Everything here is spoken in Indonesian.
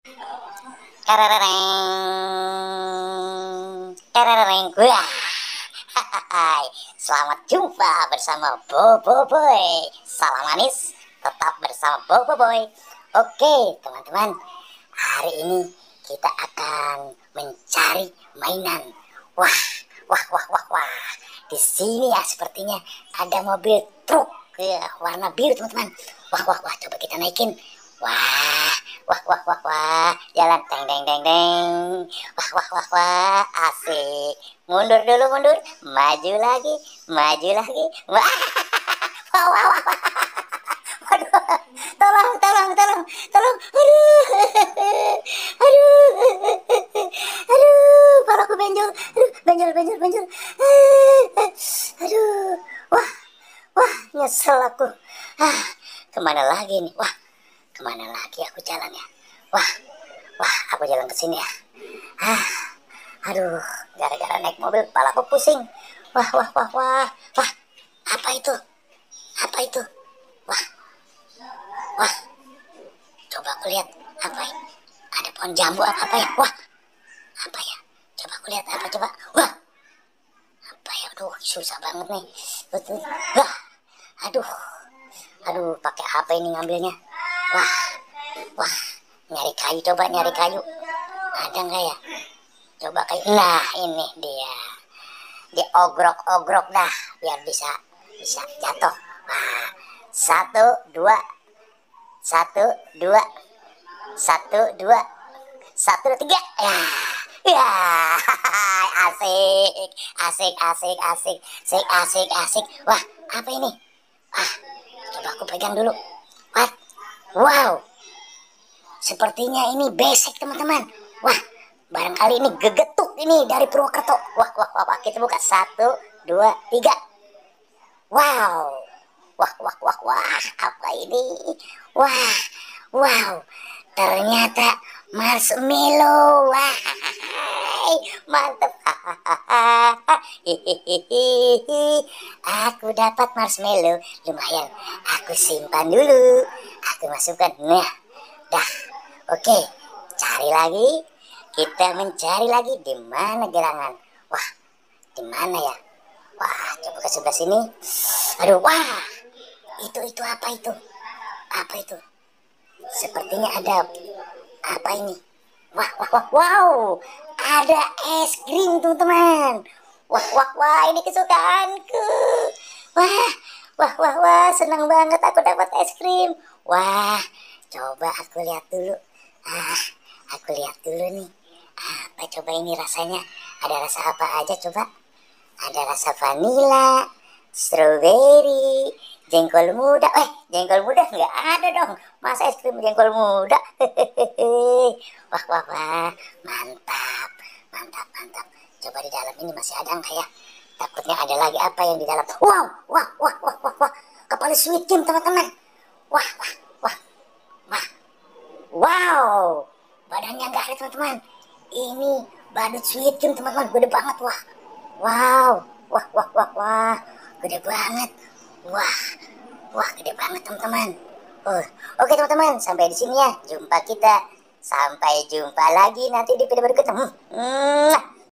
Tereng, wah, hai, selamat jumpa bersama Bobo Boy. Salam manis, tetap bersama Bobo Boy. Oke, teman-teman, hari ini kita akan mencari mainan. Wah, wah, wah, wah, wah. Di sini ya sepertinya ada mobil truk ya, warna biru, teman-teman. Wah, wah, wah, coba kita naikin. Wah, wah, wah, wah, wah, jalan teng teng teng teng. Wah, wah, wah, wah, asik. Mundur dulu, mundur, maju lagi, maju lagi. Wah, wah, wah, wah, wah. Waduh, tolong, tolong, tolong, tolong. Aduh, aduh, palaku benjol, aduh, benjol, benjol, benjol. Aduh, wah, wah, nyesel aku. Kemana lagi nih? Wah, kemana lagi aku jalan ya? Wah, wah, aku jalan ke sini ya. Aduh, gara-gara naik mobil kepala aku pusing. Wah, wah, wah, wah, wah, apa itu? Apa itu? Wah, wah, coba aku lihat apa ini? Ada pohon jambu apa ya? Wah, apa ya? Coba aku lihat apa coba? Wah, apa ya? Aduh, susah banget nih. Betul. Wah, aduh, aduh, pakai HP ini ngambilnya. Wah, wah, nyari kayu, coba nyari kayu. Ada nggak ya? Coba kayu. Nah, ini dia. Diogrok-ogrok dah biar bisa jatuh. Wah, satu dua, satu dua, satu dua, satu tiga. Ya, asik, asik, asik, asik, asik, asik, asik. Wah, apa ini? Wah, coba aku pegang dulu. What? Wow, sepertinya ini besek, teman-teman. Wah, barangkali ini gegetuk ini dari Purwokerto. Wah, wah, wah, wah. Kita buka satu, dua, tiga. Wow, wah, wah, wah, wah. Apa ini? Wah, wow. Ternyata marshmallow. Wah, mantep. Aku dapat marshmallow. Lumayan. Aku simpan dulu. Aku masukkan. Nah, dah. Oke, cari lagi. Kita mencari lagi di mana gerangan. Wah, di mana ya? Wah, coba ke sebelah sini. Aduh, wah. Itu apa itu? Apa itu? Sepertinya ada apa ini? Wah, wah, wah, wow. Ada es krim, teman-teman. Wah, wah, wah, ini kesukaanku. Wah, wah, wah, wah, senang banget aku dapat es krim. Wah, coba aku lihat dulu. Aku lihat dulu nih. Apa coba ini rasanya? Ada rasa apa aja coba? Ada rasa vanila, strawberry, jengkol muda. Jengkol muda nggak ada dong. Masa es krim jengkol muda? Wah, wah, wah, mantap, mantap, mantap. Coba di dalam ini masih ada nggak ya? Takutnya ada lagi apa yang di dalam. Wow, wah, wah, wah, wah, wah. Kepala sweet cream, teman-teman. Wah, wah, wah, wah. Wow, badannya nggak ada, teman-teman. Ini badut sweet cream, teman-teman. Gede banget, wah. Wow, wah, wah, wah, wah. Gede banget. Wah, wah, gede banget, teman-teman. Oke, teman-teman, sampai di sini ya. Jumpa kita. Sampai jumpa lagi nanti di video berikutnya.